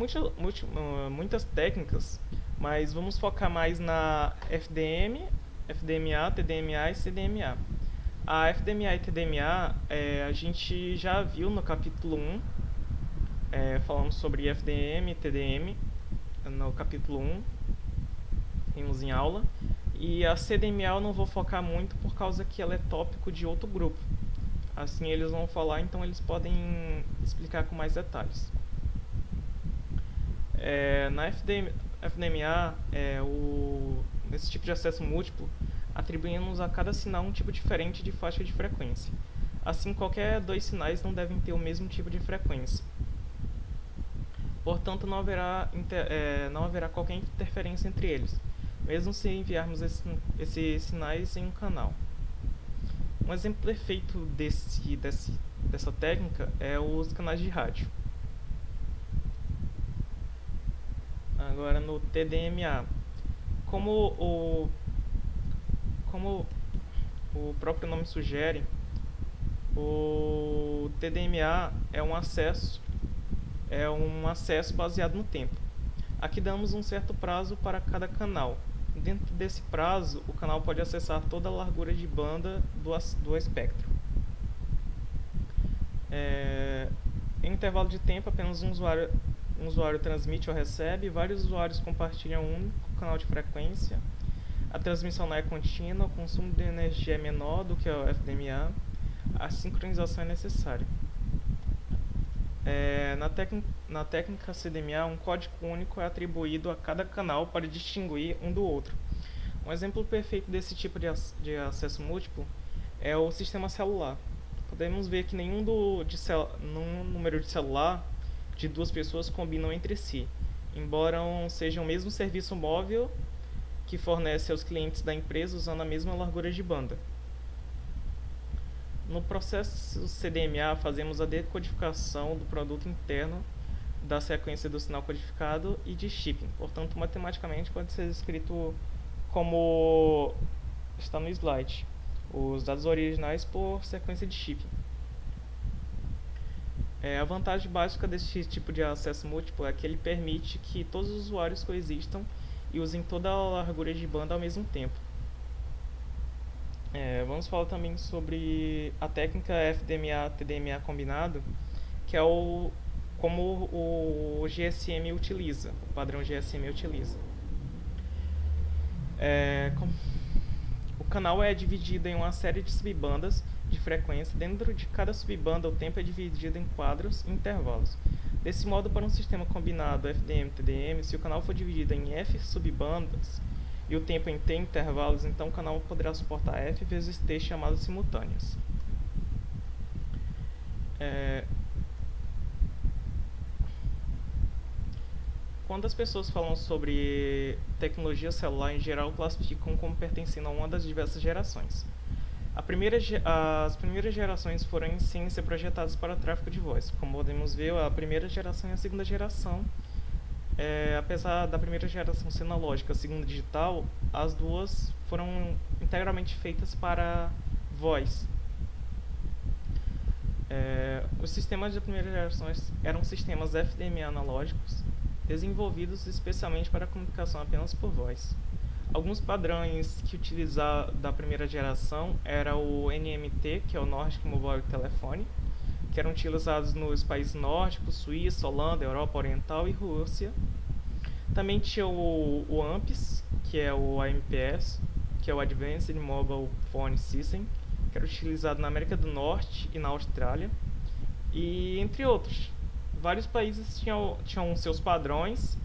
muitas técnicas, mas vamos focar mais na FDM, FDMA, TDMA e CDMA. A FDMA e TDMA a gente já viu no capítulo 1, falamos sobre FDM e TDM no capítulo 1, vimos em aula. E a CDMA eu não vou focar muito por causa que ela é tópico de outro grupo. Assim eles vão falar, então eles podem explicar com mais detalhes. Na FDMA, nesse tipo de acesso múltiplo, atribuímos a cada sinal um tipo diferente de faixa de frequência. Assim, qualquer dois sinais não devem ter o mesmo tipo de frequência. Portanto, não haverá qualquer interferência entre eles, mesmo se enviarmos esses sinais em um canal. Um exemplo perfeito dessa técnica é os canais de rádio. Agora no TDMA, como o próprio nome sugere, o TDMA é um acesso baseado no tempo. Aqui damos um certo prazo para cada canal. Dentro desse prazo, o canal pode acessar toda a largura de banda do espectro. Em intervalo de tempo, apenas um usuário transmite ou recebe, vários usuários compartilham um único canal de frequência. A transmissão não é contínua, o consumo de energia é menor do que o FDMA, a sincronização é necessária. Na técnica CDMA, um código único é atribuído a cada canal para distinguir um do outro. Um exemplo perfeito desse tipo de acesso múltiplo é o sistema celular. Podemos ver que nenhum número de celular de duas pessoas combinam entre si, embora sejam o mesmo serviço móvel que fornece aos clientes da empresa usando a mesma largura de banda. No processo CDMA, fazemos a decodificação do produto interno da sequência do sinal codificado e de shipping. Portanto, matematicamente pode ser escrito como está no slide, os dados originais por sequência de shipping. A vantagem básica desse tipo de acesso múltiplo é que ele permite que todos os usuários coexistam e usem toda a largura de banda ao mesmo tempo. Vamos falar também sobre a técnica FDMA-TDMA combinado, que é como o GSM utiliza, o padrão GSM utiliza. O canal é dividido em uma série de subbandas de frequência. Dentro de cada subbanda, o tempo é dividido em quadros e intervalos. Desse modo, para um sistema combinado FDM-TDM, se o canal for dividido em F subbandas e o tempo em T intervalos, então o canal poderá suportar F vezes T chamadas simultâneas. Quando as pessoas falam sobre tecnologia celular, em geral classificam como pertencendo a uma das diversas gerações. As primeiras gerações foram em ciência projetadas para o tráfego de voz. Como podemos ver, a primeira geração e a segunda geração, apesar da primeira geração ser analógica, a segunda digital, as duas foram integralmente feitas para voz. Os sistemas da primeira geração eram sistemas FDMA analógicos, desenvolvidos especialmente para comunicação apenas por voz. Alguns padrões que utilizavam da primeira geração era o NMT, que é o Nordic Mobile Telephone, que eram utilizados nos países nórdicos, Suíça, Holanda, Europa Oriental e Rússia. Também tinha o AMPS, que é o AMPS, que é o Advanced Mobile Phone System, que era utilizado na América do Norte e na Austrália. e entre outros. Vários países tinham seus padrões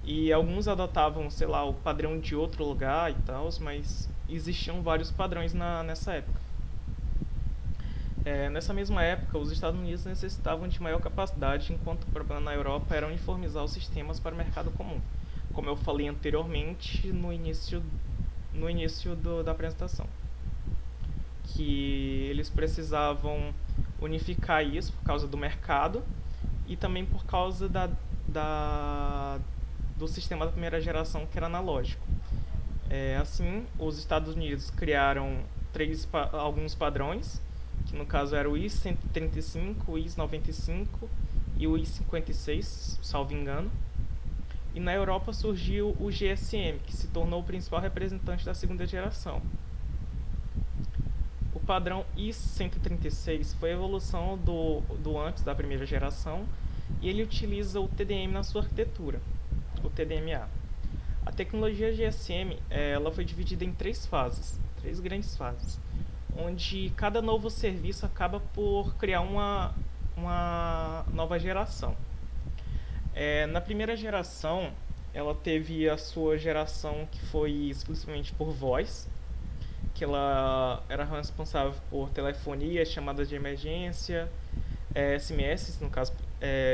e alguns adotavam, sei lá, o padrão de outro lugar e tal, mas existiam vários padrões nessa época. Nessa mesma época, os Estados Unidos necessitavam de maior capacidade, enquanto o problema na Europa era uniformizar os sistemas para o mercado comum, como eu falei anteriormente no início da apresentação, que eles precisavam unificar isso por causa do mercado e também por causa do sistema da primeira geração, que era analógico. Assim, os Estados Unidos criaram alguns padrões, que no caso era o I-135, o I-95 e o I-56, salvo engano. E na Europa surgiu o GSM, que se tornou o principal representante da segunda geração. O padrão I-136 foi a evolução do antes da primeira geração, e ele utiliza o TDM na sua arquitetura, o TDMA. A tecnologia GSM ela foi dividida em três grandes fases, onde cada novo serviço acaba por criar uma nova geração. Na primeira geração, ela teve a sua geração que foi exclusivamente por voz, que ela era responsável por telefonia, chamadas de emergência, SMS, no caso,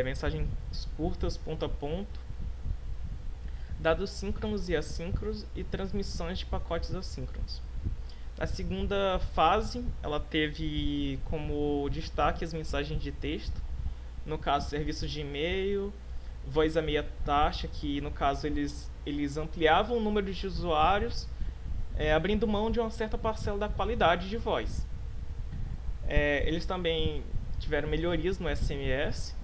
mensagens curtas, ponto a ponto, dados síncronos e assíncronos e transmissões de pacotes assíncronos. Na segunda fase, ela teve como destaque as mensagens de texto, no caso, serviços de e-mail, voz a meia taxa, que no caso eles ampliavam o número de usuários, abrindo mão de uma certa parcela da qualidade de voz. Eles também tiveram melhorias no SMS,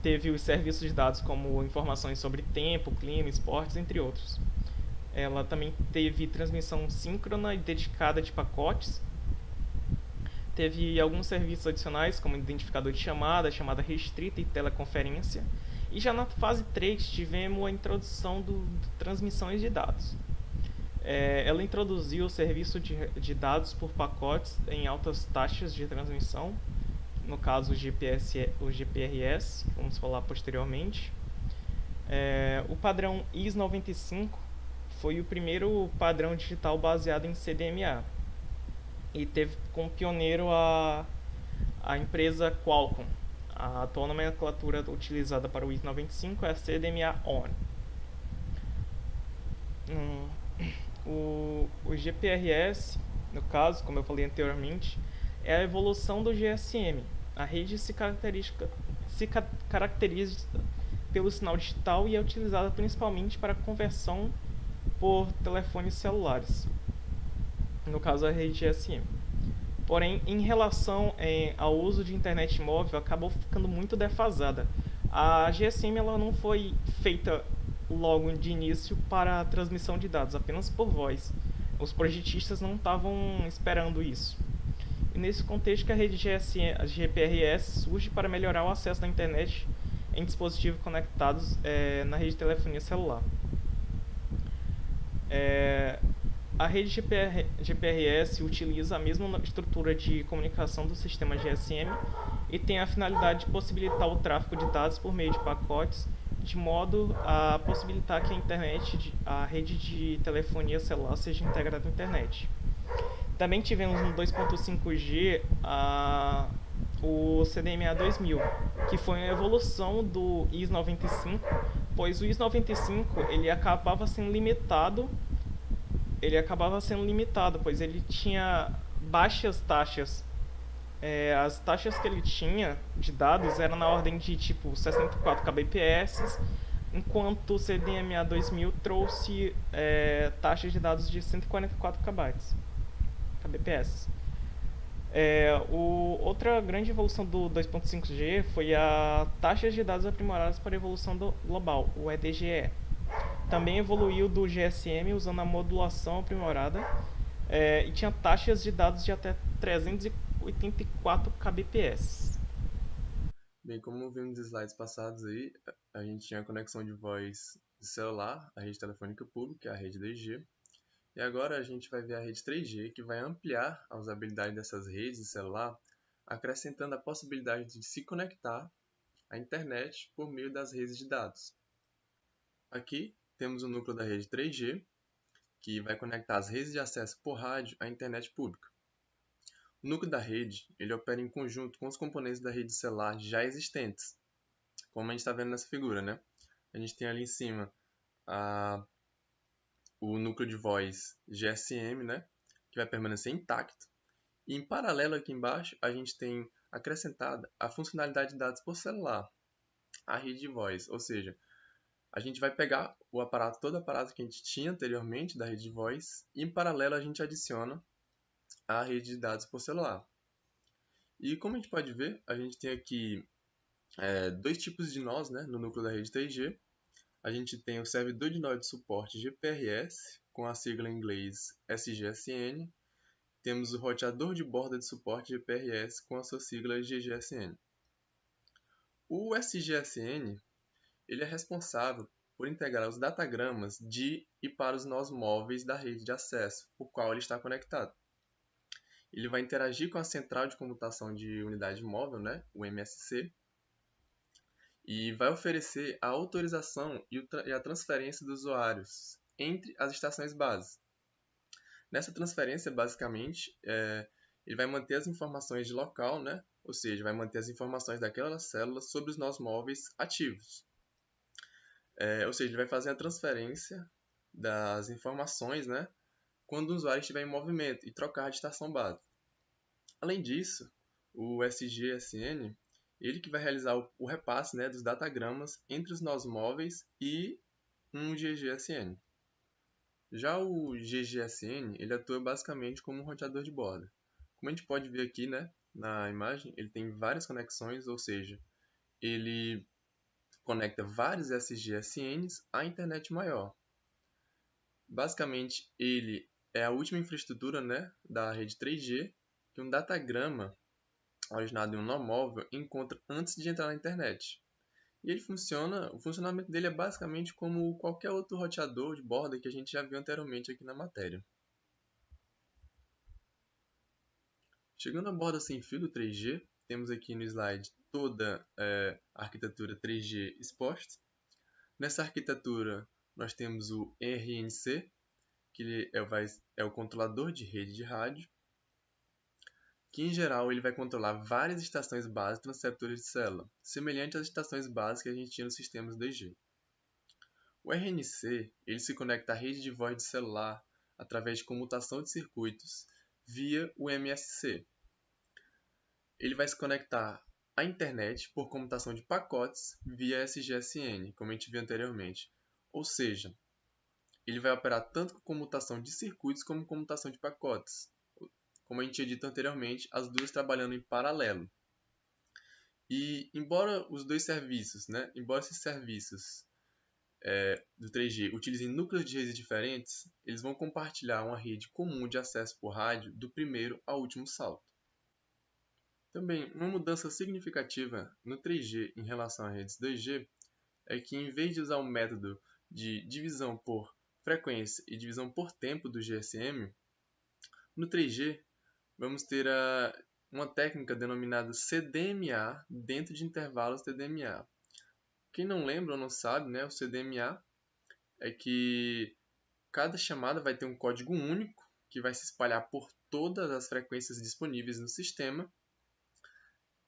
teve os serviços de dados como informações sobre tempo, clima, esportes, entre outros. Ela também teve transmissão síncrona e dedicada de pacotes. Teve alguns serviços adicionais, como identificador de chamada restrita e teleconferência. E já na fase 3 tivemos a introdução do transmissões de dados. Ela introduziu o serviço de dados por pacotes em altas taxas de transmissão, no caso o GPRS, que vamos falar posteriormente. O padrão IS-95 foi o primeiro padrão digital baseado em CDMA e teve como pioneiro a empresa Qualcomm. A atual nomenclatura utilizada para o IS-95 é a CDMA-ON. O GPRS, no caso, como eu falei anteriormente, é a evolução do GSM. A rede se caracteriza pelo sinal digital e é utilizada principalmente para conversão por telefones celulares, no caso a rede GSM. Porém, em relação ao uso de internet móvel, acabou ficando muito defasada. A GSM ela não foi feita logo de início para a transmissão de dados, apenas por voz. Os projetistas não estavam esperando isso. E nesse contexto que a rede a GPRS surge para melhorar o acesso à internet em dispositivos conectados na rede de telefonia celular. A rede GPRS utiliza a mesma estrutura de comunicação do sistema GSM e tem a finalidade de possibilitar o tráfego de dados por meio de pacotes, de modo a possibilitar que a rede de telefonia celular seja integrada à internet. Também tivemos no 2.5G o CDMA 2000, que foi uma evolução do IS-95, pois o IS-95 ele acabava sendo limitado, pois ele tinha baixas taxas. As taxas que ele tinha de dados eram na ordem de tipo 64 kbps, enquanto o CDMA 2000 trouxe taxas de dados de 144 kbps. Outra grande evolução do 2.5G foi a taxas de dados aprimoradas para a evolução global, o EDGE. Também evoluiu do GSM usando a modulação aprimorada e tinha taxas de dados de até 384 kbps. Bem, como vimos nos slides passados aí, a gente tinha a conexão de voz de celular, a rede telefônica pública, que é a rede 2G. E agora a gente vai ver a rede 3G, que vai ampliar a usabilidade dessas redes de celular acrescentando a possibilidade de se conectar à internet por meio das redes de dados. Aqui temos o núcleo da rede 3G, que vai conectar as redes de acesso por rádio à internet pública. O núcleo da rede ele opera em conjunto com os componentes da rede celular já existentes, como a gente está vendo nessa figura, né? A gente tem ali em cima o núcleo de voz GSM, né? Que vai permanecer intacto. E em paralelo aqui embaixo, a gente tem acrescentada a funcionalidade de dados por celular, a rede de voz, ou seja, a gente vai pegar todo o aparato que a gente tinha anteriormente da rede de voz e em paralelo a gente adiciona a rede de dados por celular. E como a gente pode ver, a gente tem aqui dois tipos de nós, né, no núcleo da rede 3G. A gente tem o servidor de nó de suporte GPRS, com a sigla em inglês SGSN. Temos o roteador de borda de suporte GPRS, com a sua sigla GGSN. O SGSN ele é responsável por integrar os datagramas de e para os nós móveis da rede de acesso, por qual ele está conectado. Ele vai interagir com a central de comutação de unidade móvel, né, o MSC, e vai oferecer a autorização e a transferência dos usuários entre as estações base. Nessa transferência, basicamente, ele vai manter as informações de local, né, ou seja, vai manter as informações daquelas células sobre os nós móveis ativos. Ou seja, ele vai fazer a transferência das informações, né, quando o usuário estiver em movimento e trocar de estação base. Além disso, o SGSN, ele que vai realizar o repasse, né, dos datagramas entre os nós móveis e um GGSN. Já o GGSN, ele atua basicamente como um roteador de borda. Como a gente pode ver aqui, né, na imagem, ele tem várias conexões, ou seja, ele conecta vários SGSNs à internet maior. Basicamente, ele é a última infraestrutura, né, da rede 3G que um datagrama originado em um nó móvel encontra antes de entrar na internet. E o funcionamento dele é basicamente como qualquer outro roteador de borda que a gente já viu anteriormente aqui na matéria. Chegando à borda sem fio do 3G, temos aqui no slide toda a arquitetura 3G exposta. Nessa arquitetura, nós temos o RNC, que é o controlador de rede de rádio, que em geral ele vai controlar várias estações base transceptores de célula, semelhante às estações base que a gente tinha nos sistemas 2G. O RNC ele se conecta à rede de voz de celular através de comutação de circuitos via o MSC. Ele vai se conectar à internet por comutação de pacotes via SGSN, como a gente viu anteriormente. Ou seja, ele vai operar tanto com comutação de circuitos como comutação de pacotes. Como a gente tinha dito anteriormente, as duas trabalhando em paralelo. E embora os dois serviços, embora esses serviços do 3G utilizem núcleos de redes diferentes, eles vão compartilhar uma rede comum de acesso por rádio do primeiro ao último salto. Também, uma mudança significativa no 3G em relação às redes 2G é que, em vez de usar o método de divisão por frequência e divisão por tempo do GSM, no 3G vamos ter uma técnica denominada CDMA dentro de intervalos TDMA. Quem não lembra ou não sabe, o CDMA é que cada chamada vai ter um código único que vai se espalhar por todas as frequências disponíveis no sistema.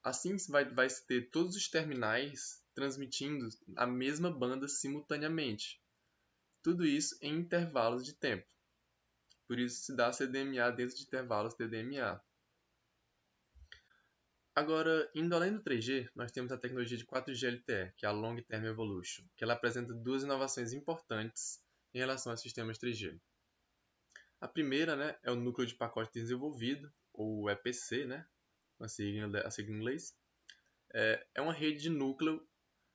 Assim vai ter todos os terminais transmitindo a mesma banda simultaneamente. Tudo isso em intervalos de tempo. Por isso se dá CDMA dentro de intervalos TDMA. Agora, indo além do 3G, nós temos a tecnologia de 4G LTE, que é a Long Term Evolution, que ela apresenta duas inovações importantes em relação aos sistemas 3G. A primeira é o núcleo de pacote desenvolvido, ou EPC, a sigla em inglês. É uma rede de núcleo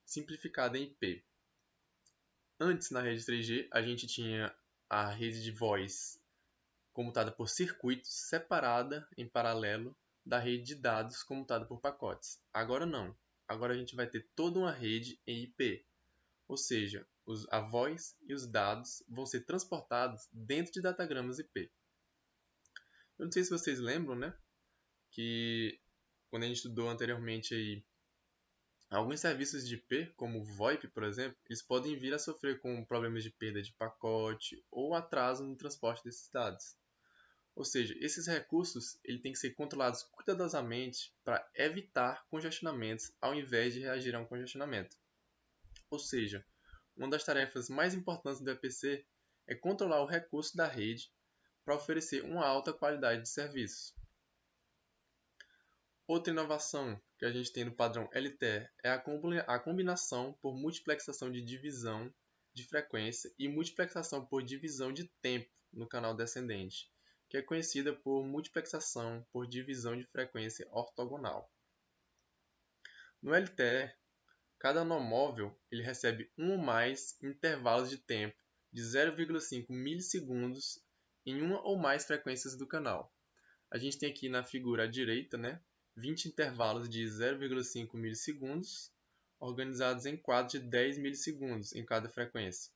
simplificada em IP. Antes, na rede 3G, a gente tinha a rede de voz comutada por circuitos separada em paralelo da rede de dados comutada por pacotes. Agora não. Agora a gente vai ter toda uma rede em IP. Ou seja, a voz e os dados vão ser transportados dentro de datagramas IP. Eu não sei se vocês lembram, que quando a gente estudou anteriormente aí, alguns serviços de IP, como o VoIP, por exemplo, eles podem vir a sofrer com problemas de perda de pacote ou atraso no transporte desses dados. Ou seja, esses recursos ele tem que ser controlados cuidadosamente para evitar congestionamentos ao invés de reagir a um congestionamento. Ou seja, uma das tarefas mais importantes do EPC é controlar o recurso da rede para oferecer uma alta qualidade de serviço. Outra inovação que a gente tem no padrão LTE é a combinação por multiplexação de divisão de frequência e multiplexação por divisão de tempo no canal descendente, que é conhecida por multiplexação por divisão de frequência ortogonal. No LTE, cada nó móvel ele recebe um ou mais intervalos de tempo de 0,5 milissegundos em uma ou mais frequências do canal. A gente tem aqui na figura à direita, 20 intervalos de 0,5 milissegundos, organizados em quadros de 10 milissegundos em cada frequência.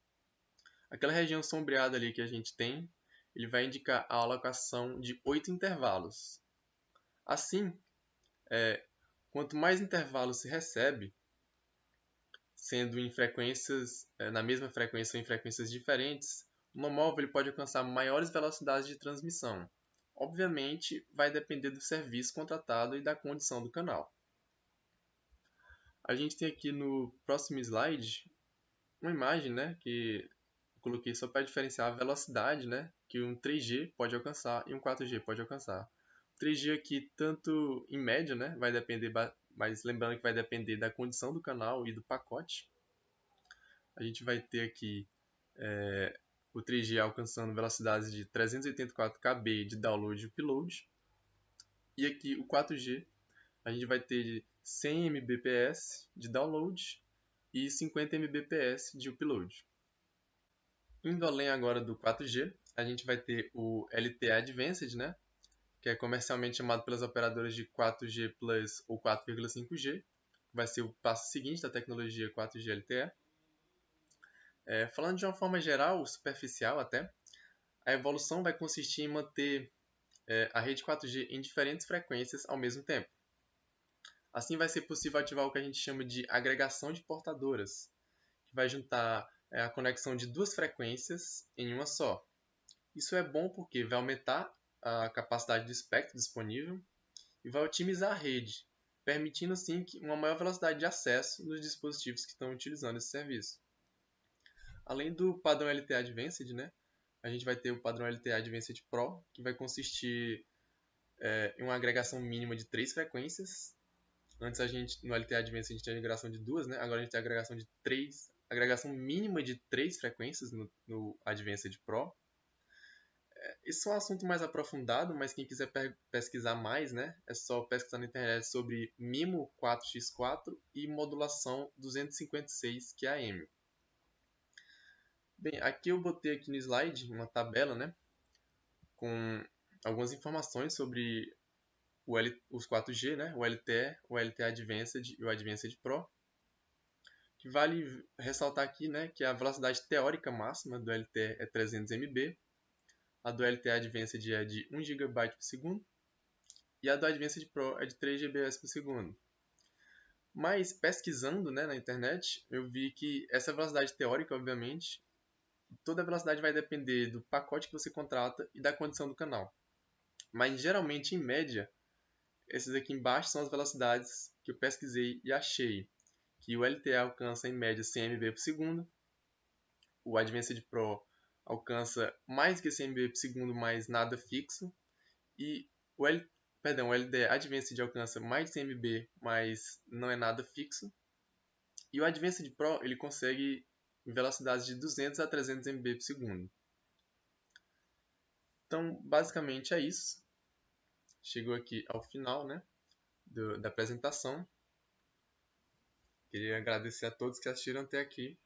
Aquela região sombreada ali que a gente tem, ele vai indicar a alocação de 8 intervalos. Assim, quanto mais intervalos se recebe, sendo em frequências, na mesma frequência ou em frequências diferentes, o nó móvel ele pode alcançar maiores velocidades de transmissão. Obviamente, vai depender do serviço contratado e da condição do canal. A gente tem aqui no próximo slide uma imagem que eu coloquei só para diferenciar a velocidade que um 3G pode alcançar e um 4G pode alcançar. O 3G aqui, tanto em média, vai depender, mas lembrando que vai depender da condição do canal e do pacote. A gente vai ter aqui o 3G alcançando velocidades de 384 kb de download e upload. E aqui o 4G, a gente vai ter de 100 Mbps de download e 50 Mbps de upload. Indo além agora do 4G, a gente vai ter o LTE Advanced, que é comercialmente chamado pelas operadoras de 4G Plus ou 4,5G, que vai ser o passo seguinte da tecnologia 4G LTE. Falando de uma forma geral, superficial até, a evolução vai consistir em manter a rede 4G em diferentes frequências ao mesmo tempo. Assim vai ser possível ativar o que a gente chama de agregação de portadoras, que vai juntar a conexão de duas frequências em uma só. Isso é bom porque vai aumentar a capacidade do espectro disponível e vai otimizar a rede, permitindo assim uma maior velocidade de acesso nos dispositivos que estão utilizando esse serviço. Além do padrão LTE Advanced, a gente vai ter o padrão LTE Advanced Pro, que vai consistir em uma agregação mínima de 3 frequências. Antes no LTE Advanced a gente tinha a agregação de 2, agora a gente tem a agregação de 3, agregação mínima de 3 frequências no Advanced Pro. Esse é um assunto mais aprofundado, mas quem quiser pesquisar mais, é só pesquisar na internet sobre MIMO 4x4 e modulação 256 QAM. Bem, aqui eu botei aqui no slide uma tabela, com algumas informações sobre os 4G, o LTE, o LTE Advanced e o Advanced Pro. Que vale ressaltar aqui, que a velocidade teórica máxima do LTE é 300 MB, a do LTE Advanced é de 1 GB por segundo e a do Advanced Pro é de 3 GB por segundo. Mas pesquisando na internet, eu vi que essa velocidade teórica, obviamente, toda a velocidade vai depender do pacote que você contrata e da condição do canal. Mas geralmente, em média, esses aqui embaixo são as velocidades que eu pesquisei e achei. Que o LTE alcança em média 100 MB por segundo, o Advanced Pro alcança mais que 100 MB por segundo, mas nada fixo, e o LTE Advanced alcança mais de 100 MB, mas não é nada fixo, e o Advanced Pro ele consegue velocidades de 200 a 300 MB por segundo. Então, basicamente é isso. Chegou aqui ao final da apresentação. Queria agradecer a todos que assistiram até aqui